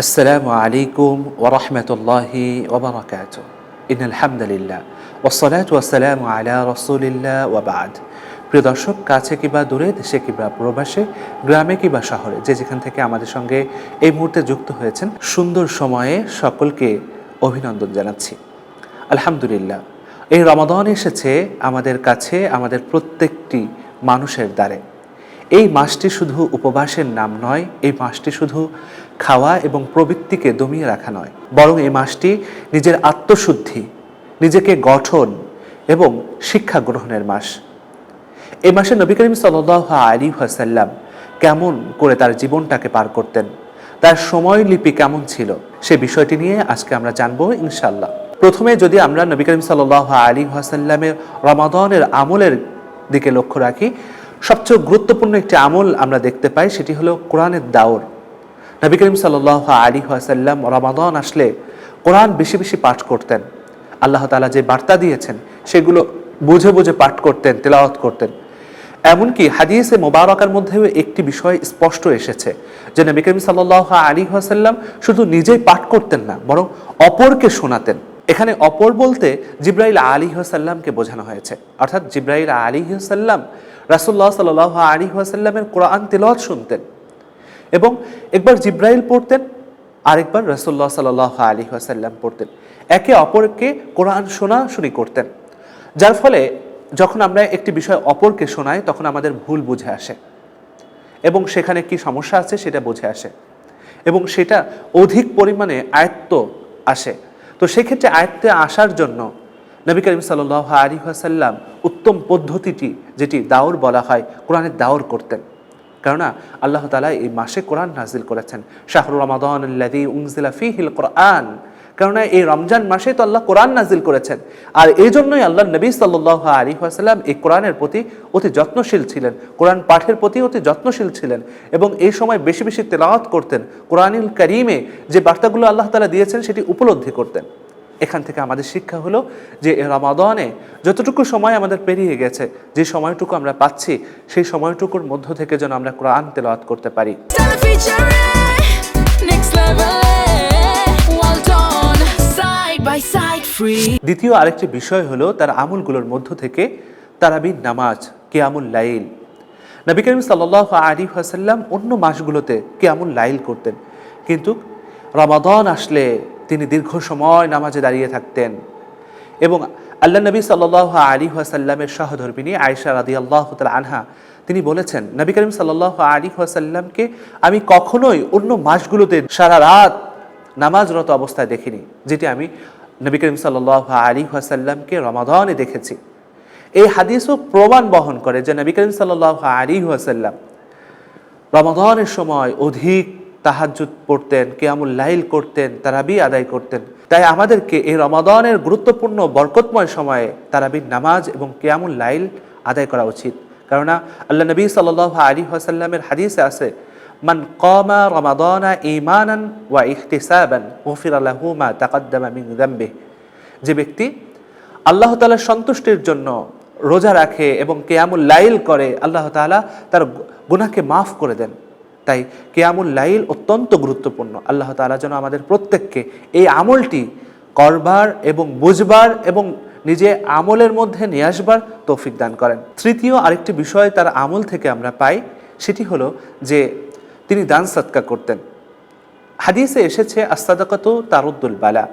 আসসালামু আলাইকুম ওয়া রাহমাতুল্লাহি ওয়া বারাকাতুহু। ইন্নাল হামদুলিল্লাহ ওয়াসসালাতু ওয়াসসালামু আলা রাসূলিল্লাহ ওয়া বা'দ। প্রিয় দর্শক, কাছে কিংবা দূরে, দেশে কিংবা প্রবাসে, গ্রামে কিংবা শহরে, যে যেখান থেকে আমাদের সঙ্গে এই মুহূর্তে যুক্ত হয়েছেন, সুন্দর সময়ে সকলকে অভিনন্দন জানাচ্ছি। আলহামদুলিল্লাহ, এই রমাদান এসেছে আমাদের কাছে, আমাদের প্রত্যেকটি মানুষের দ্বারে। এই মাসটি শুধু উপবাসের নাম নয়, এই মাসটি শুধু খাওয়া এবং প্রবৃত্তিকে দমিয়ে রাখা নয়, বরং এই মাসটি নিজের আত্মশুদ্ধি, নিজেকে গঠন এবং শিক্ষা গ্রহণের মাস। এই মাসে নবী করিম সাল্লাল্লাহু আলাইহি ওয়াসাল্লাম কেমন করে তার জীবনটাকে পার করতেন, তার সময়লিপি কেমন ছিল, সে বিষয়টি নিয়ে আজকে আমরা জানবো ইনশাআল্লাহ। প্রথমে যদি আমরা নবী করিম সাল্লাল্লাহু আলাইহি ওয়াসাল্লামের রমাদানের আমলের দিকে লক্ষ্য রাখি, সবচেয়ে গুরুত্বপূর্ণ একটি আমল আমরা দেখতে পাই, সেটি হলো কোরআনের দাওর। নবী করিম সাল্লাল্লাহু আলাইহি ওয়াসাল্লাম রমাদান আসলে কোরআন বেশি বেশি পাঠ করতেন। আল্লাহ তাআলা যে বার্তা দিয়েছেন সেগুলো বুঝে বুঝে পাঠ করতেন, তেলাওয়াত করতেন। এমনকি হাদিসে মোবারকার মধ্যেও একটি বিষয় স্পষ্ট এসেছে যে নবী করিম সাল্লাল্লাহু আলাইহি ওয়াসাল্লাম শুধু নিজেই পাঠ করতেন না, বরং অপরকে শোনাতেন। এখানে অপর বলতে জিবরাইল আলাইহিস সালামকে বোঝানো হয়েছে, অর্থাৎ জিবরাইল আলাইহিস সালাম রাসূলুল্লাহ সাল্লাল্লাহু আলাইহি ওয়াসাল্লামের কোরআন তেলাওয়াত শুনতেন, এবং একবার জিবরাইল পড়তেন, আরেকবার রাসূলুল্লাহ সাল্লাল্লাহু আলাইহি ওয়াসাল্লাম পড়তেন। একে অপরকে কোরআন শোনাশুনি করতেন, যার ফলে যখন আমরা একটি বিষয় অপরকে শোনাই তখন আমাদের ভুল বুঝে আসে এবং সেখানে কি সমস্যা আছে সেটা বুঝে আসে, এবং সেটা অধিক পরিমাণে আয়ত্ত আসে। তো সেক্ষেত্রে আয়ত্তে আসার জন্য নবী করিম সাল্লাল্লাহু আলাইহি ওয়াসাল্লাম উত্তম পদ্ধতিটি, যেটি দাওর বলা হয়, কোরআনের দাওর করতেন। কেননা আল্লাহ তাআলা এই মাসে কোরআন নাজিল করেছেন, শাহরু রমাদানাল্লাযী উনজিলা ফীহিল কোরআন। কেননা এই রমজান মাসে তো আল্লাহ কোরআন নাজিল করেছেন, আর এই জন্যই আল্লাহ নবী সাল্লাল্লাহু আলাইহি ওয়াসাল্লাম এই কোরআনের প্রতি অতি যত্নশীল ছিলেন, কোরআন পাঠের প্রতি অতি যত্নশীল ছিলেন, এবং এই সময় বেশি বেশি তেলাওয়াত করতেন। কোরআনুল কারীমে যে বার্তাগুলো আল্লাহ তাআলা দিয়েছেন সেটি উপলব্ধি করতেন। এখান থেকে আমাদের শিক্ষা হলো যে রমাদানে যতটুকু সময় আমাদের পেরিয়ে গেছে, যে সময়টুকু আমরা পাচ্ছি, সেই সময়টুকুর মধ্য থেকে যেন আমরা কোরআন তেলাওয়াত করতে পারি। দ্বিতীয় আরেকটি বিষয় হলো তার আমলগুলোর মধ্য থেকে তারাবির নামাজ, কিয়ামুল লাইল। নবী করিম সাল্লাল্লাহু আলাইহি ওয়াসাল্লাম অন্য মাসগুলোতে কিয়ামুল লাইল করতেন, কিন্তু রমাদান আসলে তিনি দীর্ঘ সময় নামাজে দাঁড়িয়ে থাকতেন। এবং আল্লাহ নবী সাল্লাল্লাহু আলাইহি ওয়াসাল্লামের সহধর্মিণী আয়েশা রাদিয়াল্লাহু তাআলা আনহা তিনি বলেছেন, নবী করিম সাল্লাল্লাহু আলাইহি ওয়াসাল্লামকে আমি কখনোই অন্য মাসগুলোতে সারা রাত নামাজরত অবস্থায় দেখিনি, যেটি আমি নবী করিম সাল্লাল্লাহু আলাইহি ওয়াসাল্লামকে রমাদানে দেখেছি। এই হাদিসও প্রমাণ বহন করে যে নবী করিম সাল্লাল্লাহু আলাইহি ওয়াসাল্লাম রমাদানের সময় অধিক তাহাজ্জুদ পড়তেন, কিয়ামুল লাইল করতেন, তারাবি আদায় করতেন। তাই আমাদেরকে এই রমাদানের গুরুত্বপূর্ণ বরকতময় সময়ে তারাবির নামাজ এবং কিয়ামুল লাইল আদায় করা উচিত। কেননা আল্লাহ নবী সাল্লাল্লাহু আলাইহি ওয়াসাল্লামের হাদিসে আছে, মান কামা রমাদানা ঈমানান ওয়া ইহতিসাবান গুফিরা লাহু মা তাকদ্দামা মিন যামবিহি। যে ব্যক্তি আল্লাহ তাআলার সন্তুষ্টির জন্য রোজা রাখে এবং কিয়ামুল লাইল করে, আল্লাহ তাআলা তার গুনাহকে মাফ করে দেন। তাই কিয়ামুল লাইল অত্যন্ত গুরুত্বপূর্ণ। আল্লাহ তাআলা যেন আমাদের প্রত্যেককে এই আমলটি করবার এবং বুঝবার এবং নিজে আমলের মধ্যে নিয়ে আসবার তৌফিক দান করেন। তৃতীয় আরেকটি বিষয় তার আমল থেকে আমরা পাই, সেটি হলো যে তিনি দান সদকা করতেন। হাদিসে এসেছে, আস-সাদাকাতু তারুদ্দুল বালা।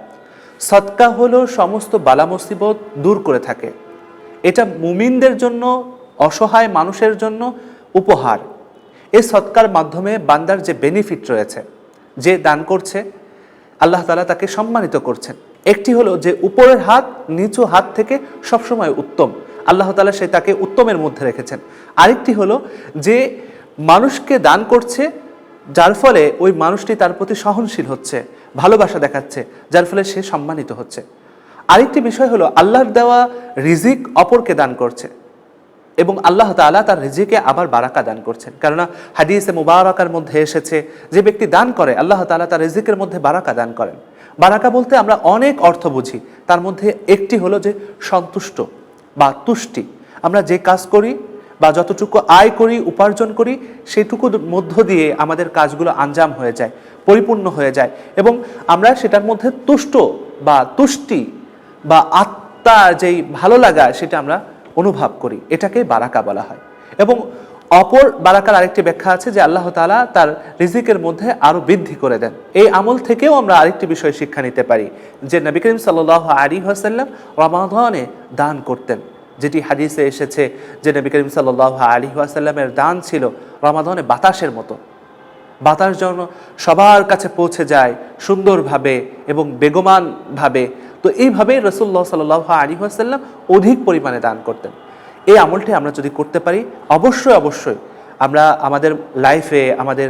সদকা হলো সমস্ত বালা মুসিবত দূর করে থাকে। এটা মুমিনদের জন্য, অসহায় মানুষের জন্য উপহার। এই সদকার মাধ্যমে বান্দার যে বেনিফিট রয়েছে, যে দান করছে আল্লাহ তাআলা তাকে সম্মানিত করছেন। একটি হলো যে উপরের হাত নিচু হাত থেকে সবসময় উত্তম, আল্লাহ তাআলা সে তাকে উত্তমের মধ্যে রেখেছেন। আরেকটি হলো যে মানুষকে দান করছে, যার ফলে ওই মানুষটি তার প্রতি সহনশীল হচ্ছে, ভালোবাসা দেখাচ্ছে, যার ফলে সে সম্মানিত হচ্ছে। আরেকটি বিষয় হলো আল্লাহর দেওয়া রিজিক অপরকে দান করছে, এবং আল্লাহ তাআলা তার রিজিকে আবার বারাকা দান করছেন। কেননা হাদিসে মুবারাকার মধ্যে এসেছে, যে ব্যক্তি দান করে আল্লাহ তাআলা তার রিজিকের মধ্যে বারাকা দান করেন। বারাকা বলতে আমরা অনেক অর্থ বুঝি, তার মধ্যে একটি হলো যে সন্তুষ্ট বা তুষ্টি। আমরা যে কাজ করি বা যতটুকু আয় করি, উপার্জন করি, সেটুকুর মধ্য দিয়ে আমাদের কাজগুলো আঞ্জাম হয়ে যায়, পরিপূর্ণ হয়ে যায়, এবং আমরা সেটার মধ্যে তুষ্ট বা তুষ্টি বা আত্মার যেই ভালো লাগা সেটা আমরা অনুভব করি। এটাকে বারাকা বলা হয়। এবং অপর বারাকার আরেকটি ব্যাখ্যা আছে যে আল্লাহ তাআলা তার রিজিকের মধ্যে আরো বৃদ্ধি করে দেন। এই আমল থেকেও আমরা আরেকটি বিষয় শিক্ষা নিতে পারি যে নবী করিম সাল্লাল্লাহু আলাইহি ওয়াসাল্লাম রমাদানে দান করতেন, যেটি হাদিসে এসেছে যে নবী করিম সাল্লাল্লাহু আলাইহি ওয়াসাল্লামের দান ছিল রমাদানে বাতাসের মতো। বাতাস যেন সবার কাছে পৌঁছে যায় সুন্দরভাবে এবং বেগমানভাবে। তো এইভাবেই রাসূলুল্লাহ সাল্লাল্লাহু আলাইহি ওয়াসাল্লাম অধিক পরিমাণে দান করতেন। এই আমলটি আমরা যদি করতে পারি, অবশ্যই অবশ্যই আমরা আমাদের লাইফে, আমাদের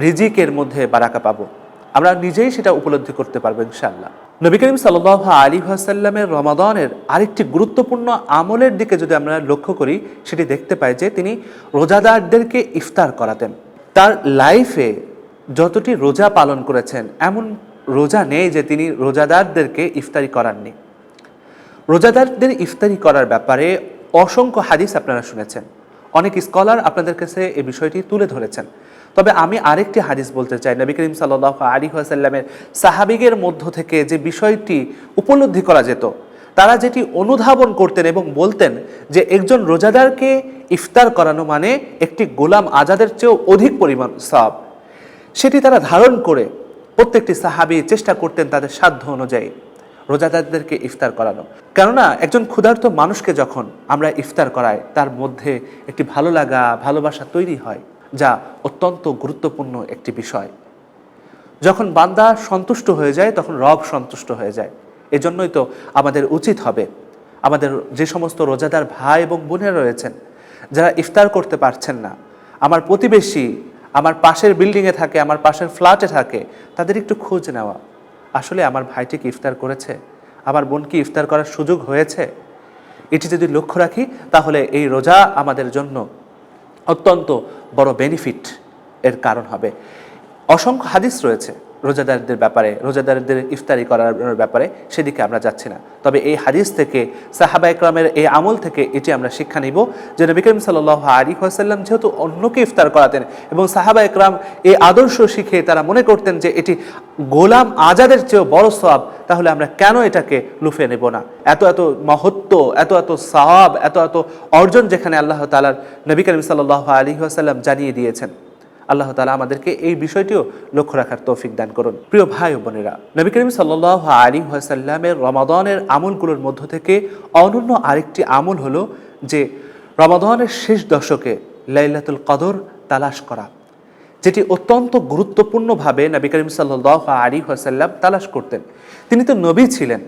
রিজিকের মধ্যে বারাকা পাবো। আমরা নিজেই সেটা উপলব্ধি করতে পারবো ইনশাআল্লাহ। নবী করিম সাল্লাল্লাহু আলাইহি ওয়াসাল্লামের রমাদানের আরেকটি গুরুত্বপূর্ণ আমলের দিকে যদি আমরা লক্ষ্য করি, সেটি দেখতে পাই যে তিনি রোজাদারদেরকে ইফতার করাতেন। তার লাইফে যতটি রোজা পালন করেছেন, এমন রোজা নেই যে তিনি রোজাদারদেরকে ইফতারি করাননি। রোজাদারদের ইফতারি করার ব্যাপারে অসংখ্য হাদিস আপনারা শুনেছেন, অনেক স্কলার আপনাদের কাছে এই বিষয়টি তুলে ধরেছেন। তবে আমি আরেকটি হাদিস বলতে চাই। নবী করিম সাল্লাল্লাহু আলাইহি ওয়াসাল্লামের সাহাবীদের মধ্য থেকে যে বিষয়টি উপলব্ধি করা যেত, তারা যেটি অনুধাবন করতেন এবং বলতেন যে একজন রোজাদারকে ইফতার করানো মানে একটি গোলাম আজাদের চেয়েও অধিক পরিমাণ সওয়াব, সেটি তারা ধারণ করে প্রত্যেকটি সাহাবী চেষ্টা করতেন তাদের সাধ্য অনুযায়ী রোজাদারদেরকে ইফতার করানো। কেননা একজন ক্ষুধার্ত মানুষকে যখন আমরা ইফতার করাই, তার মধ্যে একটি ভালো লাগা, ভালোবাসা তৈরি হয়, যা অত্যন্ত গুরুত্বপূর্ণ একটি বিষয়। যখন বান্দা সন্তুষ্ট হয়ে যায়, তখন রব সন্তুষ্ট হয়ে যায়। এজন্যই তো আমাদের উচিত হবে, আমাদের যে সমস্ত রোজাদার ভাই এবং বোনেরা রয়েছেন, যারা ইফতার করতে পারছেন না, আমার প্রতিবেশী, আমার পাশের বিল্ডিংয়ে থাকে, আমার পাশের ফ্ল্যাটে থাকে, তাদের একটু খোঁজ নেওয়া। আসলে আমার ভাইটি কি ইফতার করেছে, আমার বোন কি ইফতার করার সুযোগ হয়েছে, এটি যদি লক্ষ্য রাখি, তাহলে এই রোজা আমাদের জন্য অত্যন্ত বড় বেনিফিট এর কারণ হবে। অসংখ্য হাদিস রয়েছে রোজাদারদের ব্যাপারে, রোজাদারদের ইফতারি করার ব্যাপারে, সেদিকে আমরা যাচ্ছি না। তবে এই হাদিস থেকে, সাহাবা একরামের এই আমল থেকে এটি আমরা শিক্ষা নিব যে নবী করিম সাল্লাল্লাহু আলাইহি ওয়াসাল্লাম যেহেতু অন্যকে ইফতার করাতেন এবং সাহাবা একরাম এই আদর্শ শিখে তারা মনে করতেন যে এটি গোলাম আজাদের চেয়েও বড় সওয়াব, তাহলে আমরা কেন এটাকে লুফে নেব না? এত এত মহত্ব, এত এত সওয়াব, এত এত অর্জন যেখানে আল্লাহ তাআলার নবী করিম সাল্লাল্লাহু আলাইহি ওয়াসাল্লাম জানিয়ে দিয়েছেন। আল্লাহ তাআলা আমাদেরকে এই বিষয়টিও লক্ষ্য রাখার তৌফিক দান করুন। প্রিয় ভাই ও বোনেরা, নবী করিম সাল্লাল্লাহু আলাইহি ওয়াসাল্লামের রমাদানের আমলগুলোর মধ্য থেকে অনন্য আরেকটি আমল হলো যে রমাদানের শেষ দশকে লাইলাতুল কদর তালাশ করা, যেটি অত্যন্ত গুরুত্বপূর্ণভাবে নবী করিম সাল্লাল্লাহু আলাইহি ওয়াসাল্লাম তালাশ করতেন। তিনি তো নবী ছিলেন,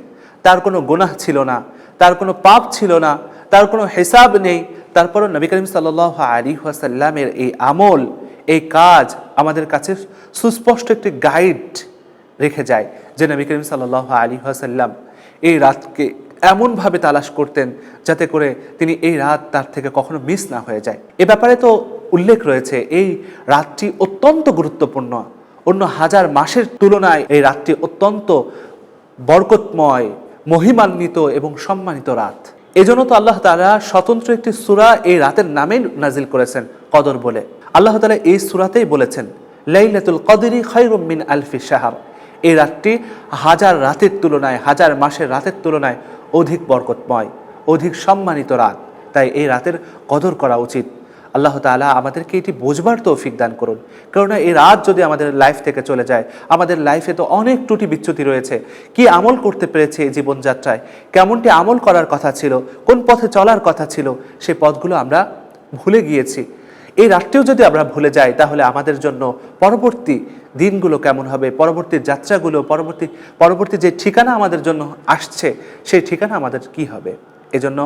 তার কোনো গুনাহ ছিল না, তার কোনো পাপ ছিল না, তার কোনো হিসাব নেই। তারপরও নবী করিম সাল্লাল্লাহু আলাইহি ওয়াসাল্লামের এই আমল, এই কাজ আমাদের কাছে সুস্পষ্ট একটি গাইড রেখে যায় যে নবী করিম সাল্লাল্লাহু আলাইহি ওয়াসাল্লাম এই রাতকে এমনভাবে তালাশ করতেন যাতে করে তিনি এই রাত তার থেকে কখনো মিস না হয়ে যায়। এ ব্যাপারে তো উল্লেখ রয়েছে এই রাতটি অত্যন্ত গুরুত্বপূর্ণ, অন্য হাজার মাসের তুলনায় এই রাতটি অত্যন্ত বরকতময়, মহিমান্বিত এবং সম্মানিত রাত। এজন্য তো আল্লাহ তাআলা স্বতন্ত্র একটি সূরা এই রাতের নামেই নাজিল করেছেন, কদর বলে। আল্লাহ তাআলা এই সূরাতেই বলেছেন লাইলাতুল কদরি খায়রুম মিন আলফি শাহর, এই রাতটি হাজার রাতের তুলনায়, হাজার মাসের রাতের তুলনায় অধিক বরকতময়, অধিক সম্মানিত রাত। তাই এই রাতের কদর করা উচিত। আল্লাহ তাআলা আমাদেরকে এটি বোঝবার তৌফিক দান করুন। কেননা এই রাত যদি আমাদের লাইফ থেকে চলে যায়, আমাদের লাইফে তো অনেক ত্রুটি বিচ্যুতি রয়েছে। কি আমল করতে পেরেছে এই জীবনযাত্রায়, কেমনটি আমল করার কথা ছিল, কোন পথে চলার কথা ছিল, সেই পথগুলো আমরা ভুলে গিয়েছি। এই রাতটিও যদি আমরা ভুলে যাই, তাহলে আমাদের জন্য পরবর্তী দিনগুলো কেমন হবে, পরবর্তী যাত্রাগুলো, পরবর্তী যে ঠিকানা আমাদের জন্য আসছে, সেই ঠিকানা আমাদের কি হবে। এজন্য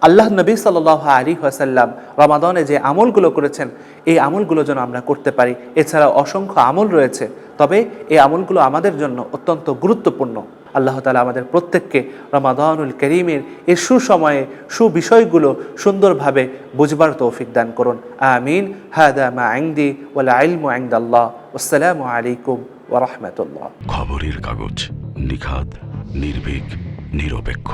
আল্লাহ নবী সাল্লাল্লাহু আলাইহি ওয়াসাল্লাম রমাদানে যে আমলগুলো করেছেন, এই আমলগুলো যেন আমরা করতে পারি। এছাড়া অসংখ্য আমল রয়েছে, তবে এই আমলগুলো আমাদের জন্য অত্যন্ত গুরুত্বপূর্ণ। আল্লাহ তাআলা আমাদের প্রত্যেককে রমাদানুল কারীমের এই সুসময়ে সুবিষয়গুলো সুন্দরভাবে বুঝবার তৌফিক দান করুন। আমিন। হাদা মা ইনদি ওয়াল ইলমু ইনদাল্লাহ। আসসালামু আলাইকুম ওয়া রাহমাতুল্লাহ। খবরের কাগজ, নিখাত, নির্ভীক, নিরপেক্ষ।